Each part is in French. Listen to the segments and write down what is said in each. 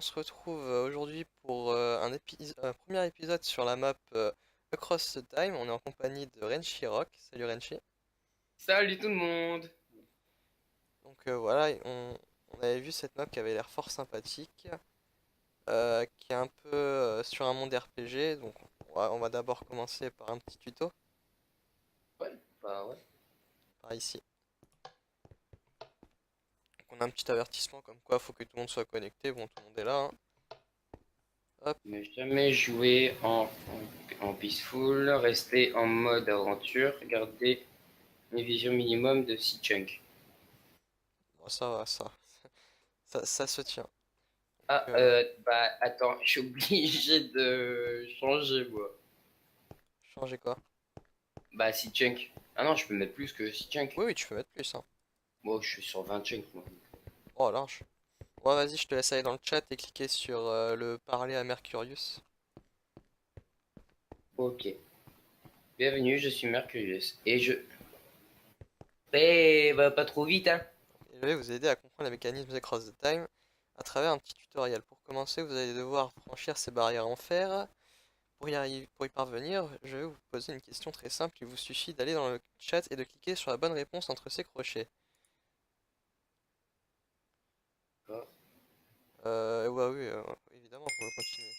se retrouve aujourd'hui pour un premier épisode sur la map Across the Time. On est en compagnie de Renchi Rock. Salut Renchi. Salut tout le monde! Donc voilà, on avait vu cette map qui avait l'air fort sympathique, qui est un peu sur un monde RPG. Donc on va d'abord commencer par un petit tuto, Ouais, bah ouais. par ici. Donc on a un petit avertissement comme quoi faut que tout le monde soit connecté. Bon, tout le monde est là, hein. Hop, Ne jamais jouer en peaceful, rester en mode aventure, garder une vision minimum de 6 chunks. bon, ça va, ça se tient. Ah, Donc, bah attends, je suis obligé de changer moi. changer quoi? Bah 6 chunks. Ah non, je peux mettre plus que 6 chunks. Oui, oui, tu peux mettre plus, hein. Moi, je suis sur 20 chunks moi. Oh, large. Ouais, vas-y, je te laisse aller dans le chat et cliquer sur le parler à Mercurius. Ok. Bienvenue, je suis Mercurius. Et je... Eh, va pas trop vite, hein. Et je vais vous aider à comprendre les mécanismes Across the Time à travers un petit tutoriel. Pour commencer, vous allez devoir franchir ces barrières en fer. Pour y parvenir, je vais vous poser une question très simple. Il vous suffit d'aller dans le chat et de cliquer sur la bonne réponse entre ces crochets. Ouais, oui, évidemment, on va continuer.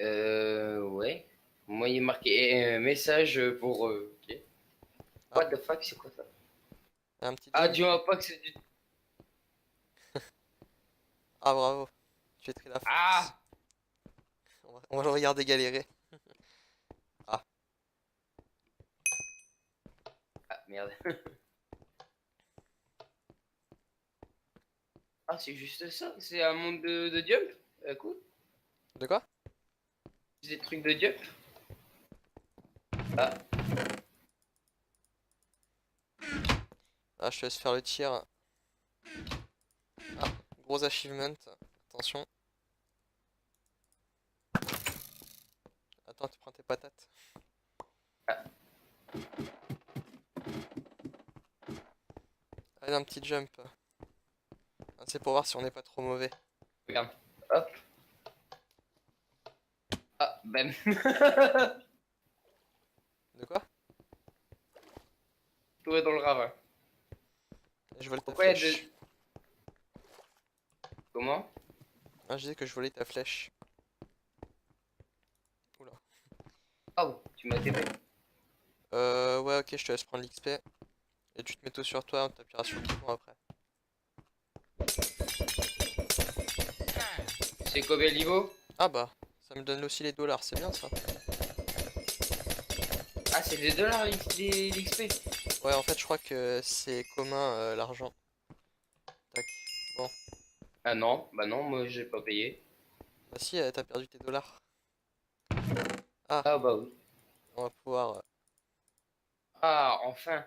Ouais. Moi, il est marqué message pour... ok. Ah, What the fuck, c'est quoi ça? un petit Ah, jump. dis-moi pas que c'est du... Ah, bravo, tu es très la force. Ah! On va le regarder galérer. Ah, Ah, merde. Ah, c'est juste ça? C'est un monde de jump? Cool. de quoi? C'est des trucs de jump? Ah, Ah, je te laisse faire le tir. Ah, gros achievement. Attention. Attends, tu prends tes patates. ah, Allez, un petit jump. Ah, c'est pour voir si on n'est pas trop mauvais. regarde. Hop. Ah, bam. De quoi? Tout est dans le ravin. Je vole ta Pourquoi il y a de... flèche. Comment? Ah, je disais que je volais ta flèche. Oula. Oh, tu m'as TP. Ouais, ok, je te laisse prendre l'XP. Et tu te mets tout sur toi, on t'appuiera sur le bouton après. C'est combien le niveau? Ah bah, ça me donne aussi les dollars, c'est bien ça. Ah, c'est des dollars l'XP. Ouais, en fait, je crois que c'est commun l'argent. Tac. Bon, Ah non, bah non, moi j'ai pas payé. bah si, t'as perdu tes dollars. Ah, Ah bah oui. on va pouvoir. Ah, enfin.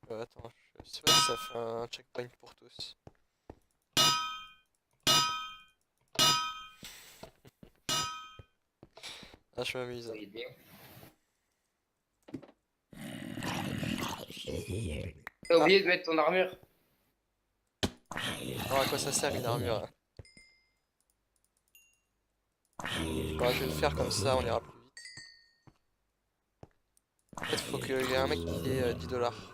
Attends, je sais pas si ça fait un checkpoint pour tous. Ah, je m'amuse. Soyez bien. T'as Ah, oublié de mettre ton armure. alors à quoi ça sert une armure hein? Bon, je vais le faire comme ça, on ira plus vite. En fait, faut qu'il y ait un mec qui ait 10 dollars.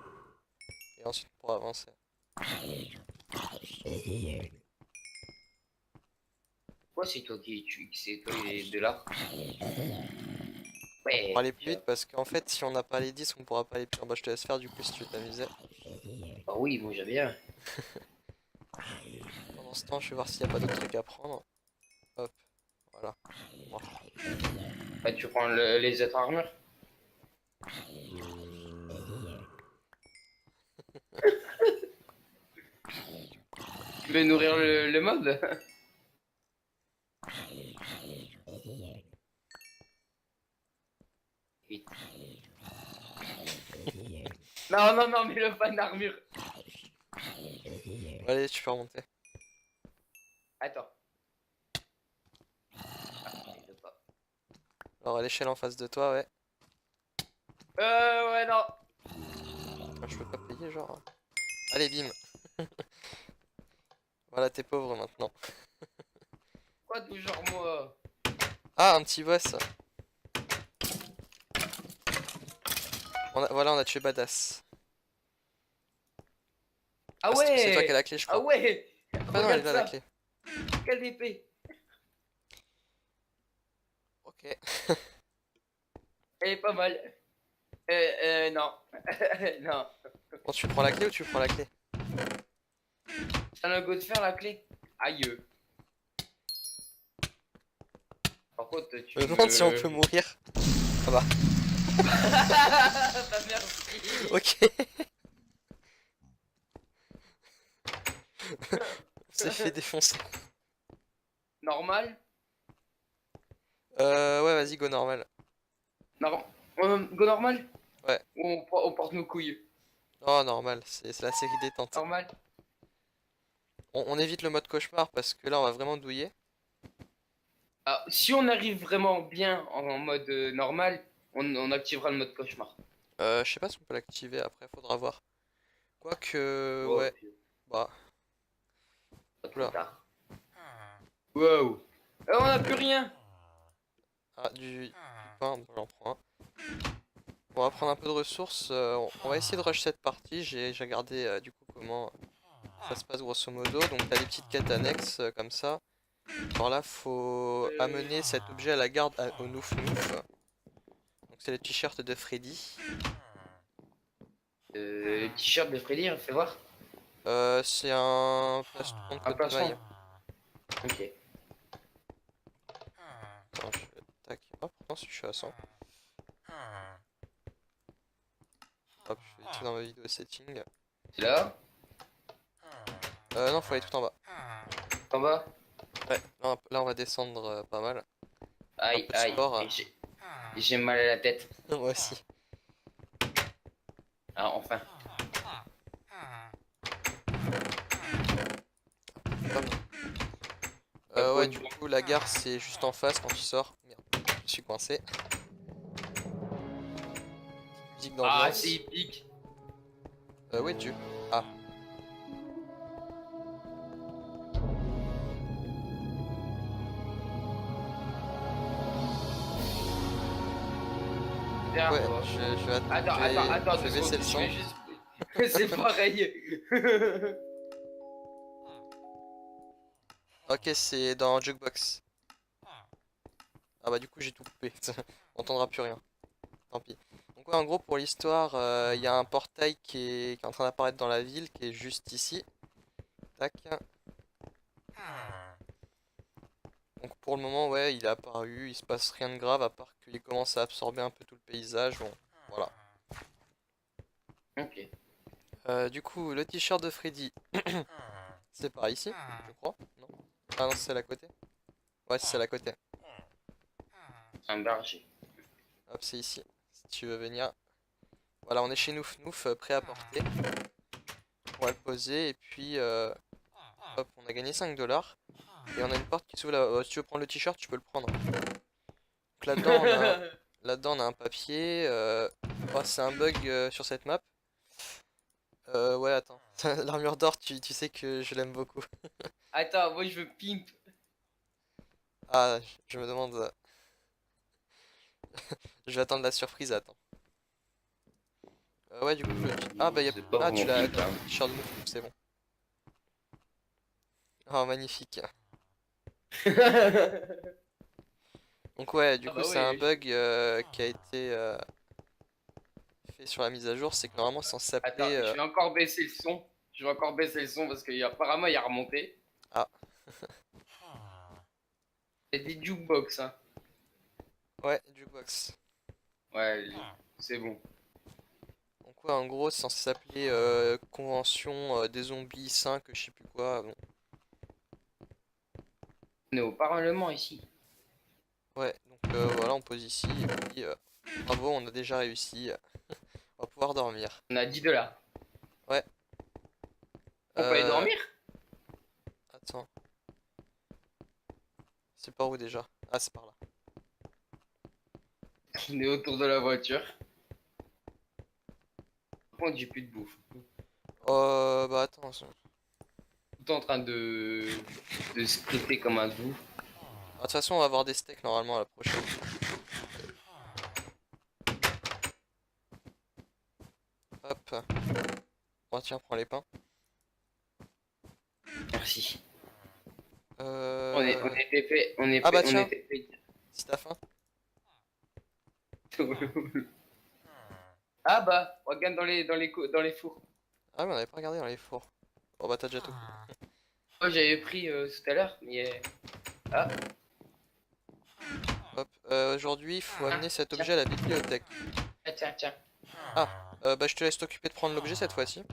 Et ensuite, on pourra avancer. Pourquoi c'est toi c'est toi les dollars? Bah, pour Ouais, aller plus vite, parce qu'en fait, si on n'a pas les 10 on pourra pas aller plus loin. Bah, je te laisse faire du coup si tu veux t'amuser. ah oui, moi j'aime bien. Pendant ce temps, je vais voir s'il n'y a pas d'autres trucs à prendre. Hop, voilà. Bon. Bah, tu prends les autres armures. Tu veux nourrir le mob? Vite. Non, non, non, mais le pas d'armure. Allez, tu peux remonter. Attends. Il veut pas. Alors, à l'échelle en face de toi, ouais. Ouais, non. Ah, je peux pas payer. voyez, genre. Allez, bim. Voilà, t'es pauvre maintenant. Quoi de genre moi? Ah, un petit boss. Voilà, on a tué Badass. Ah Ah, c'est toi qui as ouais! la clé, je Ah crois. ouais! Ah non, elle est Regarde là, la ça! clé. Quelle épée! Ok. Elle est pas mal. Non. Non. Bon, tu prends la clé ou tu prends la clé? C'est un go de faire la clé. Aïe. Par contre, Je tu me demande si on me. peut mourir. Ah bah, Bah, merci. ok. On s'est fait défoncer. Normal? Ouais, vas-y, go normal. Non. Go normal? Ouais. Ou on porte nos couilles? Oh, normal, c'est la série détente. Normal? On évite le mode cauchemar parce que là, on va vraiment douiller. Ah, si on arrive vraiment bien en mode normal, on activera le mode cauchemar. Je sais pas si on peut l'activer après, faudra voir. Quoique, Oh, ouais, bah, pas trop oula. tard. Wow. On n'a plus rien. Ah, du pain, bon, j'en prends un. On va prendre un peu de ressources. On va essayer de rush cette partie. J'ai regardé du coup comment ça se passe grosso modo. Donc t'as des petites quêtes annexes comme ça. Alors là, faut amener cet objet à la garde au Nouf Nouf. Donc c'est le t-shirt de Freddy. T-shirt de Freddy, fais voir. C'est un plastron de Un côte de plastron. maille. Ok. Attends, tac. Oh, pourtant si je suis à 100. Hop, je fais des trucs dans ma vidéo setting. C'est là. Non, faut aller tout en bas. En bas. Ouais, là on va descendre pas mal. Un Aïe, peu de aïe. sport. J'ai mal à la tête. Moi aussi. Ah, enfin. Hop. Pas quoi Ouais, de du bon. coup, la gare c'est juste en face quand tu sors. Merde, je suis coincé. Musique Ah, c'est d'ambiance. épique. Où es-tu? Ah, Derrière ouais, toi. Attends, je 2 vais baisser secondes. le Je son. vais juste. C'est pareil. Ok, c'est dans Jukebox. Ah bah du coup j'ai tout coupé. On entendra plus rien. Tant pis. Donc ouais, en gros pour l'histoire, il y a un portail qui est en train d'apparaître dans la ville, qui est juste ici. Tac. Donc pour le moment, ouais, il est apparu, il se passe rien de grave à part qu'il commence à absorber un peu tout le paysage. Bon, voilà. Ok. Du coup, le t-shirt de Freddy, c'est par ici, je crois. Non? Ah non, c'est celle à côté. Ouais, c'est celle à côté. Un berger. Hop, c'est ici. Si tu veux venir. Voilà, on est chez Nouf Nouf, prêt à porter. On va le poser et puis hop, on a gagné 5 dollars. Et on a une porte qui s'ouvre là. Si tu veux prendre le t-shirt, tu peux le prendre. Donc là-dedans, on a un papier. Oh, c'est un bug sur cette map. Ouais, attends. L'armure d'or, tu sais que je l'aime beaucoup. Attends, moi je veux pimp. Ah, je me demande. Je vais attendre la surprise, attends. Ouais, du coup, ah, bah, C'est pas ah, vraiment tu l'as, pimp, le hein. t-shirt de Nouf Nouf, c'est bon. Oh, magnifique. Donc, ouais, du Ah coup, bah c'est un ouais. bug qui a été fait sur la mise à jour. C'est que normalement, c'est censé Attends, s'appeler. je vais encore baisser le son. Je vais encore baisser le son parce qu'apparemment il a remonté. Ah, C'est des jukebox, hein. ouais, Jukebox. Ouais, c'est bon. Donc, ouais, en gros, c'est censé s'appeler Convention des zombies 5, je sais plus quoi. Bon. On est au Parlement ici. Ouais, donc voilà, on pose ici. Et puis, bravo, on a déjà réussi. On va pouvoir dormir. On a 10 dollars. Ouais. On peut aller Euh, dormir? Attends. C'est par où déjà? Ah, c'est par là. On est autour de la voiture. Par contre, j'ai plus de bouffe. Bah attends, Tout en train de splitter comme un doux. de toute façon, on va avoir des steaks normalement à la prochaine. Hop. Bon, tiens, prends les pains. Merci. On Euh... était fait, Ah bah on tiens, était fait. si t'as faim. Ah bah, regarde dans les fours. Ah mais on avait pas regardé dans les fours. Bon bah t'as déjà tout. Moi j'avais pris tout à l'heure, mais ah, Hop. Aujourd'hui, il faut amener cet tiens, objet à la bibliothèque. tiens. Ah, bah je te laisse t'occuper de prendre l'objet cette fois-ci.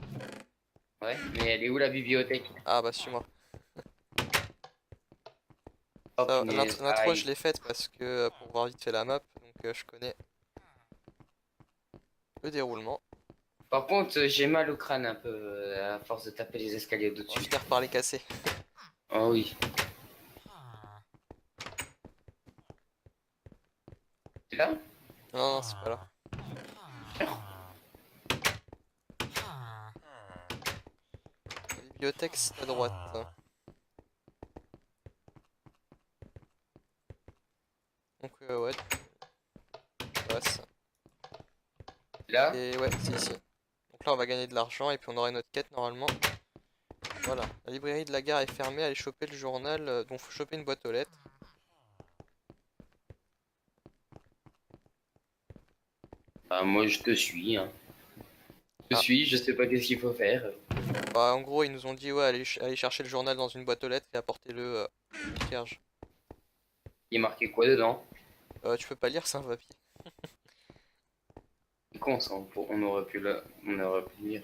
Ouais, mais elle est où la bibliothèque? Ah bah suis-moi. Oh Ça, punaise, l'intro je aïe. l'ai faite parce que pour voir vite fait la map, donc je connais le déroulement. Par contre, j'ai mal au crâne un peu à force de taper les escaliers On va d'au-dessus. finir par les casser. Oh oui. C'est là? Non, non, c'est pas là. La bibliothèque c'est à droite. Donc ouais, tu passes. Là? Et ouais, c'est ici. Donc là on va gagner de l'argent et puis on aura une autre quête normalement. Voilà, la librairie de la gare est fermée, allez choper le journal, donc faut choper une boîte aux lettres. Bah, moi je te suis, hein. Je Ah, suis, je sais pas qu'est-ce qu'il faut faire. bah en gros ils nous ont dit ouais, allez chercher le journal dans une boîte aux lettres et apportez-le au concierge. Il est marqué quoi dedans? Tu peux pas lire, c'est un papier. C'est con ça, on aurait pu lire.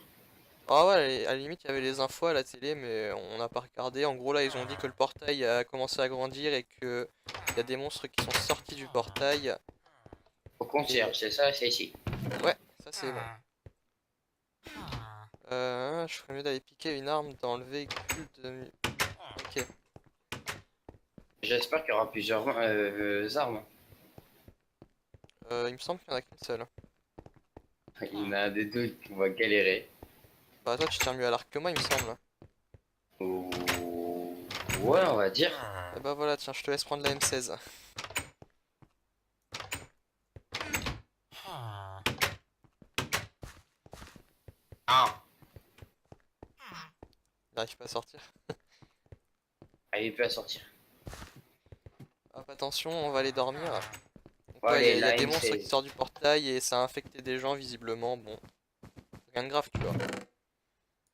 Ah ouais, à la limite il y avait les infos à la télé mais on n'a pas regardé. En gros là ils ont dit que le portail a commencé à grandir et que il y a des monstres qui sont sortis du portail. Au Et concierge, c'est ça, c'est ici. ouais, ça c'est bon. Je ferais mieux d'aller piquer une arme dans le véhicule de... Ok. J'espère qu'il y aura plusieurs armes. Il me semble qu'il y en a qu'une seule. Il y en a un des deux qui va galérer. Bah toi tu tiens mieux à l'arc que moi il me semble. Oh, ouais, on va dire. Et bah voilà, tiens, je te laisse prendre la M16. Ah, Il n'arrive pas à sortir. il peut à sortir. Hop, attention, on va aller dormir. Donc Bon, ouais, allez, il y a la des monstres qui M16. sortent du portail et ça a infecté des gens visiblement. Bon, rien de grave, tu vois. Moi,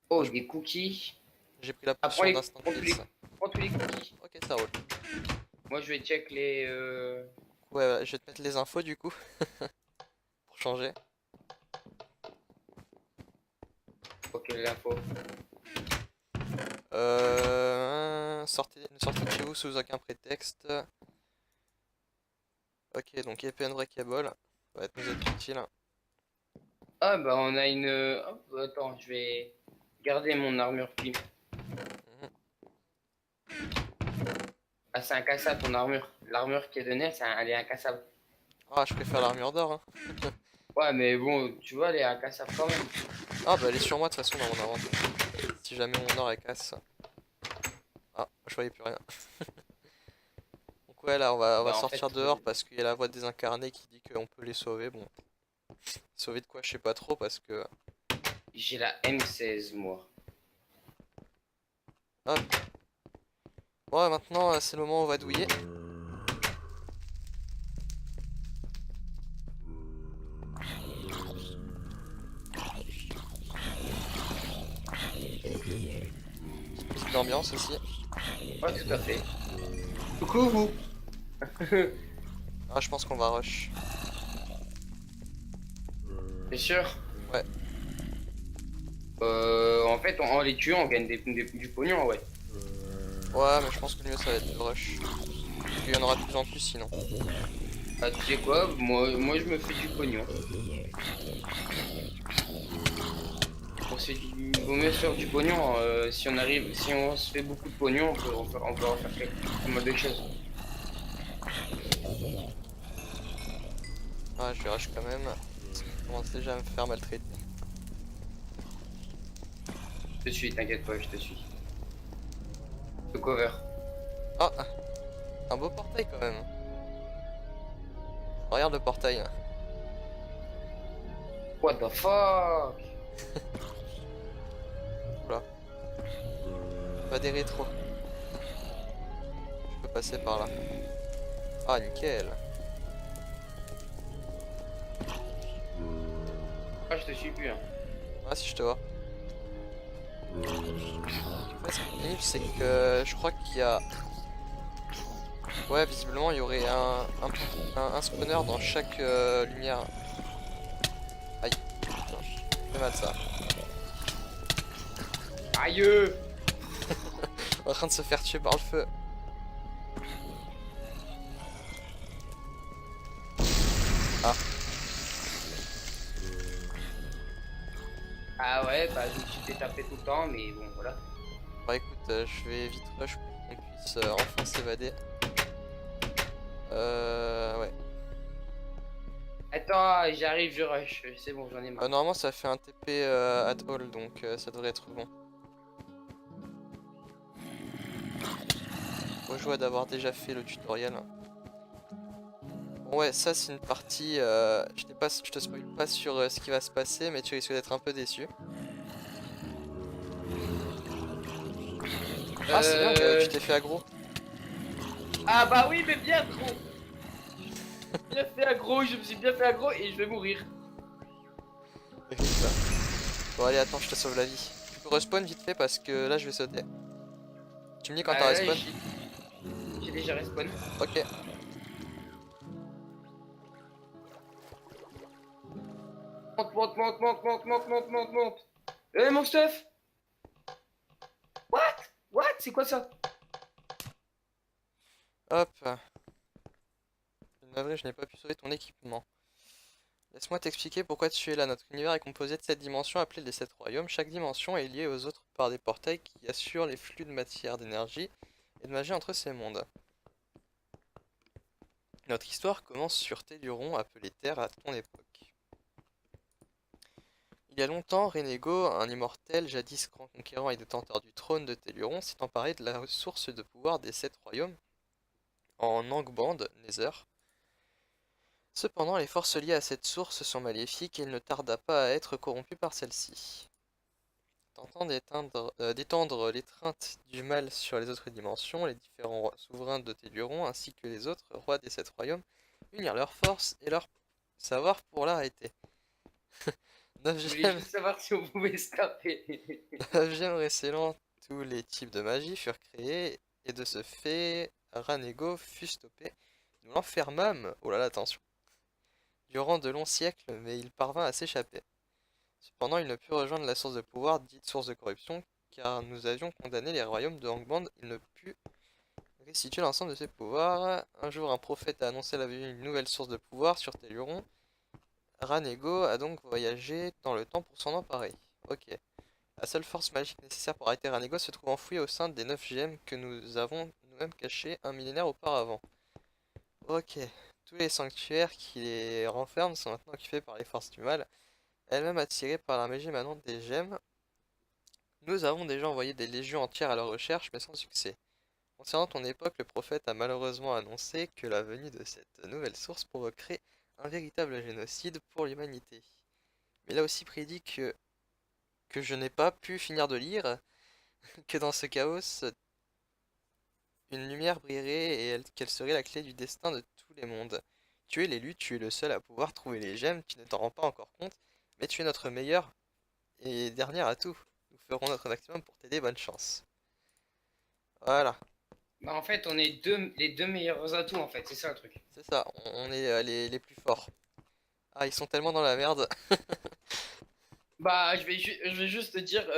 Oh, des cookies. j'ai pris la Ah, potion d'instant peace. prends tous les cookies. Ok, ça roule. Moi, je vais check les. Ouais, je vais te mettre les infos du coup, pour changer. Ok, l'info. Ne sortez de chez vous sous aucun prétexte. Ok, donc épée unbreakable. Ça va être nous être utile. Ah, bah, on a une. Hop, attends, je vais garder mon armure pile. Mhm. Ah, c'est incassable ton armure. L'armure qui est donnée, elle est incassable. Ah, je préfère l'armure d'or, hein. Ouais, mais bon, tu vois, elle est incassable quand même. Ah bah elle est sur moi de toute façon dans mon inventaire. Si jamais mon or elle casse. Ah, je voyais plus rien. Donc ouais là on va Bah, en fait, sortir dehors parce qu'il y a la voix des incarnés qui dit qu'on peut les sauver. Bon, sauver de quoi je sais pas trop parce que... j'ai la M16, moi. Hop. Bon ouais, maintenant c'est le moment où on va douiller. Petite ambiance aussi. Ouais, tout à fait. Coucou, vous. Ah je pense qu'on va rush. C'est sûr. Ouais. En fait, en les tuant, on gagne du pognon, ouais. Ouais mais je pense que le mieux ça va être le rush. Parce qu'il y en aura de plus en plus sinon. Ah, tu sais quoi, moi je me fais du pognon. Vaut mieux se faire du pognon. Si on se fait beaucoup de pognon, on peut en faire pas mal de choses. Ouais je vais rush quand même. Parce que je commence déjà à me faire maltraiter. Je te suis, t'inquiète pas, je te suis. Le cover. Ah, un beau portail quand même. Regarde le portail. What the fuck? Oula. Pas des rétros. Je peux passer par là. Ah, nickel. Ah, je te suis plus. Hein. Ah, si je te vois. En fait, ce qui est pénible, c'est que je crois qu'il y a... Ouais, visiblement, il y aurait un spawner dans chaque lumière. Aïe, putain, je fais mal ça. Aïe! En train de se faire tuer par le feu. Ah, Ah ouais, bah je me suis fait taper tout le temps, mais bon, voilà. bah écoute, je vais vite rush pour qu'on puisse enfin s'évader. Ouais. Attends, j'arrive, je rush. C'est bon, j'en ai marre. Normalement, ça fait un TP at all, donc ça devrait être bon. Au joie d'avoir déjà fait le tutoriel. Bon, ouais, ça c'est une partie. Je te spoil pas sur ce qui va se passer, mais tu risques d'être un peu déçu. Ah, c'est bien que tu t'es fait aggro. Ah bah oui, mais bien trop. Bien fait aggro, je me suis bien fait aggro et je vais mourir. Bon, allez, attends, je te sauve la vie. Tu peux respawn vite fait parce que là je vais sauter. Tu me dis quand t'as Ah, là, respawn? j'ai déjà respawn. Ok. Monte, monte, monte, monte, monte, monte, monte, monte, monte. Mon stuff. What? What? C'est quoi ça? Hop. Navré, je n'ai pas pu sauver ton équipement. Laisse-moi t'expliquer pourquoi tu es là. Notre univers est composé de 7 dimensions appelées les 7 royaumes. Chaque dimension est liée aux autres par des portails qui assurent les flux de matière, d'énergie et de magie entre ces mondes. Notre histoire commence sur Telluron, appelé Terre à ton époque. Il y a longtemps, Renego, un immortel, jadis grand conquérant et détenteur du trône de Telluron, s'est emparé de la source de pouvoir des 7 royaumes en Angband, Nether. Cependant, les forces liées à cette source sont maléfiques et il ne tarda pas à être corrompu par celle-ci. Tentant d'étendre l'étreinte du mal sur les autres dimensions, les différents souverains de Telluron ainsi que les autres rois des 7 royaumes unirent leurs forces et leur savoir pour l'arrêter. 9 Je voulais gemmes, juste savoir si on pouvait se taper. 9 gemmes récélant tous les types de magie furent créés et de ce fait, Ranego fut stoppé. Nous l'enfermâmes, oh là là, attention, durant de longs siècles, mais il parvint à s'échapper. Cependant, il ne put rejoindre la source de pouvoir, dite source de corruption, car nous avions condamné les royaumes de Angband, il ne put restituer l'ensemble de ses pouvoirs. Un jour, un prophète a annoncé la venue d'une nouvelle source de pouvoir sur Telluron. Ranego a donc voyagé dans le temps pour s'en emparer. Ok. La seule force magique nécessaire pour arrêter Ranego se trouve enfouie au sein des 9 gemmes que nous avons nous-mêmes cachés un millénaire auparavant. Ok. Tous les sanctuaires qui les renferment sont maintenant occupés par les forces du mal, elles-mêmes attirées par la magie émanante des gemmes. Nous avons déjà envoyé des légions entières à leur recherche, mais sans succès. Concernant ton époque, le prophète a malheureusement annoncé que la venue de cette nouvelle source provoquerait un véritable génocide pour l'humanité. Mais il a aussi prédit que je n'ai pas pu finir de lire, que dans ce chaos, une lumière brillerait et qu'elle serait la clé du destin de tous les mondes. Tu es l'élu, tu es le seul à pouvoir trouver les gemmes, tu ne t'en rends pas encore compte, mais tu es notre meilleur et dernier atout. Nous ferons notre maximum pour t'aider, bonne chance. Voilà, Bah en fait, on est les deux meilleurs atouts en fait, c'est ça le truc. c'est ça, on est les plus forts. Ah, ils sont tellement dans la merde. Bah je vais juste te dire,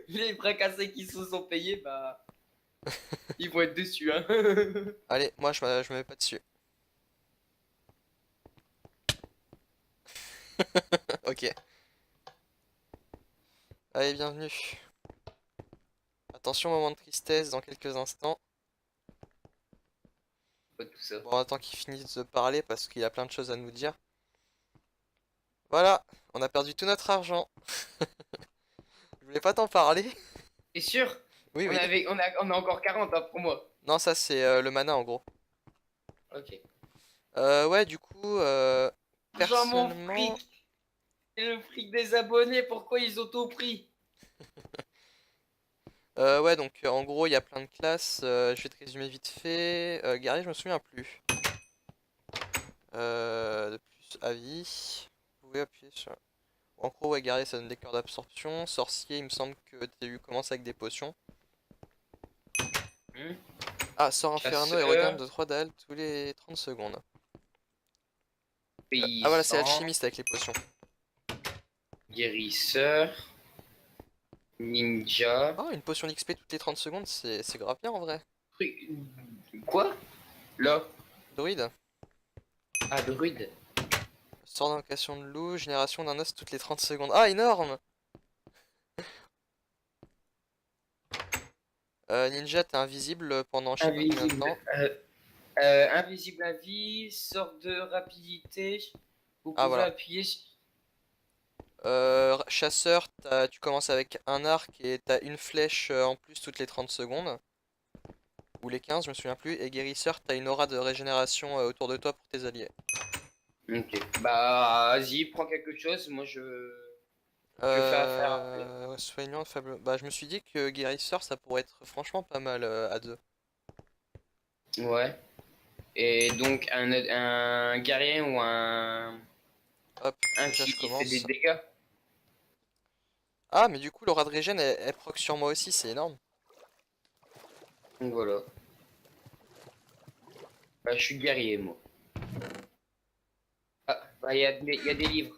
les bras cassés qui se sont payés, bah ils vont être déçus hein. Allez, moi je me mets pas dessus. Ok. Allez, bienvenue. Attention, moment de tristesse dans quelques instants. Pas tout ça. Bon, attends qu'il finisse de parler parce qu'il a plein de choses à nous dire. Voilà, on a perdu tout notre argent. Je voulais pas t'en parler. T'es sûr? Oui, oui. On a encore 40 hein, pour moi. Non, ça c'est le mana en gros. Ok. Ouais, du coup, Genre mon personnellement, fric. C'est le fric des abonnés. Pourquoi ils ont tout pris? ouais, donc en gros, il y a plein de classes. Je vais te résumer vite fait. Guerrier, je me souviens plus. De plus, avis. Vous pouvez appuyer sur. En gros, ouais, guerrier, ça donne des cœurs d'absorption. Sorcier, il me semble que tu commences avec des potions. Hmm. Ah, sort inferno et regain Chasseur. de 3 dalles tous les 30 secondes. Ah voilà, c'est Paysan. alchimiste avec les potions. Guérisseur. Ninja. Ah, une potion d'XP toutes les 30 secondes, c'est grave bien en vrai. Quoi? Là. Druide. Ah, druide. Sort d'invocation de loup, génération d'un os toutes les 30 secondes. Ah, énorme! Ninja, t'es invisible pendant je sais pas combien de Invisible. temps. Invisible à vie. Sort de rapidité. Vous Ah, pouvez voilà. appuyer sur... Chasseur, tu commences avec un arc et t'as une flèche en plus toutes les 30 secondes. Ou les 15, je me souviens plus. Et guérisseur, t'as une aura de régénération autour de toi pour tes alliés. Ok. Bah, vas-y, prends quelque chose. Moi, je fais affaire après. Ouais, soignant, faible. Bah, je me suis dit que guérisseur, ça pourrait être franchement pas mal à deux. Ouais. Et donc, un guerrier ou Hop, un déjà je qui fait des commence. dégâts. Ah, mais du coup, l'aura de régène, elle proc sur moi aussi, c'est énorme. Donc voilà. Bah, je suis guerrier, moi. Ah, bah, il y a des livres.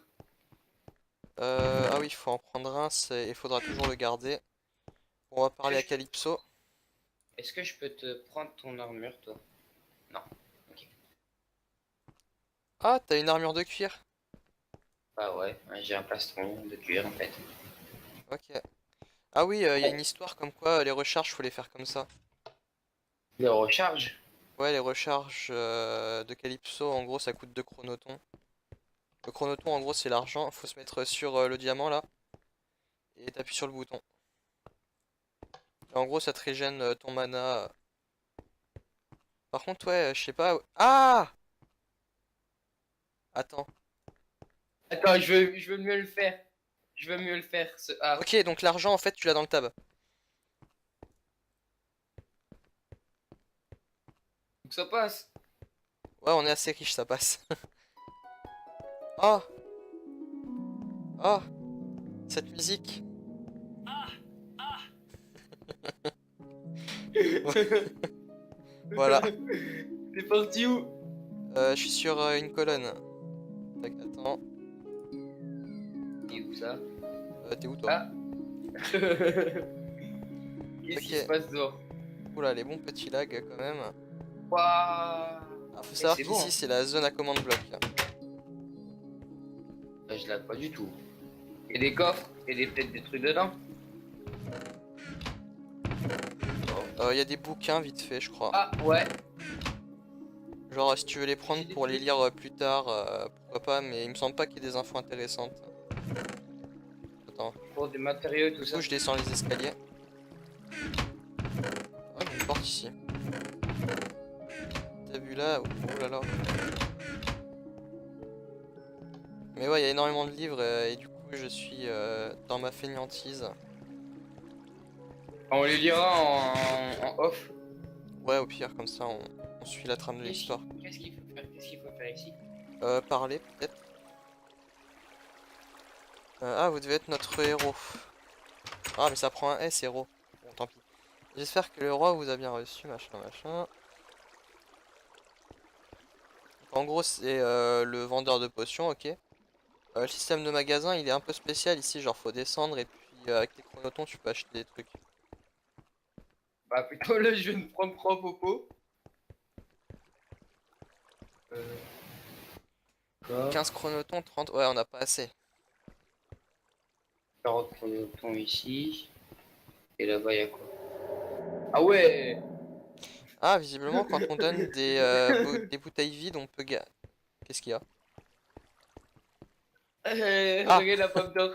Ah oui, il faut en prendre un, il faudra toujours le garder. On va Est-ce parler que à je, Calypso. est-ce que je peux te prendre ton armure, toi? Non. Ok. Ah, t'as une armure de cuir. Bah ouais, j'ai un plastron de cuir, en fait. Ok. Ah oui, il y a Bon, une histoire comme quoi les recharges, faut les faire comme ça. le recharge. Ouais, les recharges de Calypso, en gros, ça coûte 2 chronotons. Le chronoton, en gros, c'est l'argent. Faut se mettre sur le diamant là et t'appuies sur le bouton. Et en gros, ça te régène ton mana. Par contre, ouais, je sais pas. Ah! Attends. Attends, je veux mieux le faire. Je veux mieux le faire, ce A. Ok, donc l'argent, en fait, tu l'as dans le tab. Donc ça passe. Ouais, on est assez riche, ça passe. Oh! Oh! Cette musique! Voilà. T'es parti où? Je suis sur une colonne. Tac, attends. Et où ça? T'es où toi? Ah. Qu'est-ce qui se Ok. passe dehors? Oula, les bons petits lags quand même. Waouh. Ah, faut Et savoir c'est bon, qu'ici hein. c'est la zone à commande bloc. Ah, je lag pas du tout. Et des coffres, et peut-être des trucs dedans. Oh. Il y a des bouquins vite fait, je crois. Ah ouais, Genre, si tu veux les j'ai prendre des pour les trucs. lire plus tard, pourquoi pas, mais il me semble pas qu'il y ait des infos intéressantes. Attends, Pour des matériaux, tout du ça. coup, je descends les escaliers. Ah, il y a une porte ici. T'as vu là? Oh là là. Mais ouais, il y a énormément de livres et du coup, je suis dans ma fainéantise. On les lira en off. Ouais, au pire, comme ça, on suit la trame de l'histoire. Qu'est-ce qu'il faut faire? Qu'est-ce qu'il faut faire ici? Parler, peut-être. Ah, vous devez être notre héros. Ah, mais ça prend un S, héros. Bon, tant pis. J'espère que le roi vous a bien reçu, machin, machin. En gros, c'est le vendeur de potions, ok. Le système de magasin, il est un peu spécial ici, genre faut descendre et puis avec les chronotons, tu peux acheter des trucs. Bah plutôt là, je viens de prendre 3 popos. D'accord. 15 chronotons, 30, ouais, on n'a pas assez. 40 chronotons ici. Et là-bas, il y a quoi? Ah ouais! Ah, visiblement, quand on donne des bouteilles vides, on peut Qu'est-ce qu'il y a? Ah! Regarde la pomme d'or.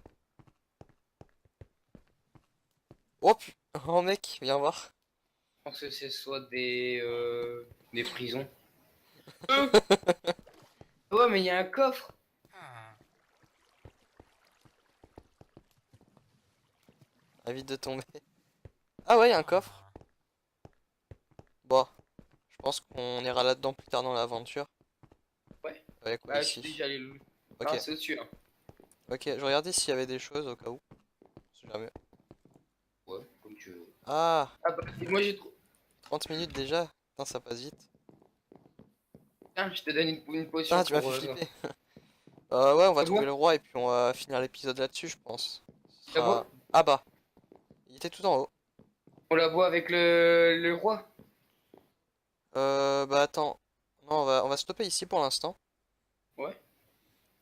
Oh putain, oh mec, viens voir. Je pense que c'est soit des prisons. Ouais, mais il y a un coffre. Évite de tomber. Ah ouais, y a un coffre. Bon, je pense qu'on ira là-dedans plus tard dans l'aventure. Ouais. Ouais, quoi Bah, je suis ici. déjà allé le Ok, passer dessus. Hein. ok, je regardais s'il y avait des choses au cas où. Si jamais. Ouais, comme tu veux. Ah, Ah bah, moi j'ai trop. 30 minutes déjà. Putain, ça passe vite. Tiens, je te donne une Ah, potion tu m'as pour fait toi. flipper. Ouais, on va C'est trouver bon? le roi et puis on va finir l'épisode là-dessus, je pense. Ce C'est sera... bon? Ah bah, il était tout en haut. On la boit avec le roi? Bah attends. Non, on va stopper ici pour l'instant. Ouais.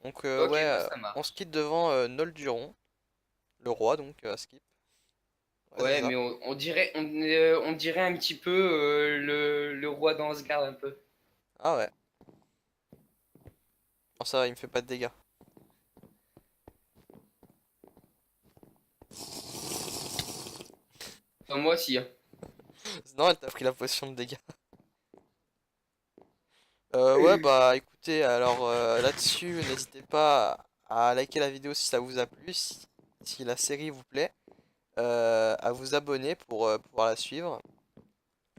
Donc Ok, ouais, bah ça on se marche. quitte devant Nolduron, le roi donc à skip. Ouais, c'est Ouais, ça. mais on dirait un petit peu le roi d'Ansgard un peu. Ah ouais. Bon, ça va, il me fait pas de dégâts. Enfin, moi aussi. Hein. Non, elle t'a pris la potion de dégâts. Ouais, bah écoutez, alors là-dessus, n'hésitez pas à liker la vidéo si ça vous a plu, si la série vous plaît, à vous abonner pour pouvoir la suivre,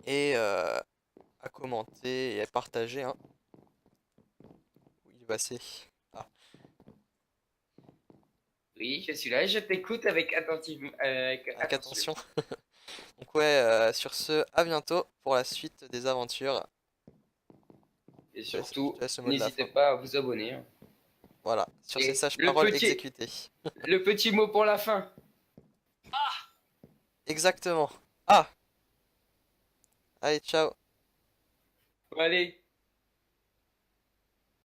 et à commenter et à partager, hein. Où il est passé? Ah, Oui, je suis là, je t'écoute avec avec attention. attention. Donc ouais, sur ce, à bientôt pour la suite des aventures. Et Je surtout, te laisse le mot de la n'hésitez fin. pas à vous abonner. Hein. Voilà, sur ces Et sages paroles exécutées. le petit mot pour la fin. Exactement. Ah, allez, ciao. Allez.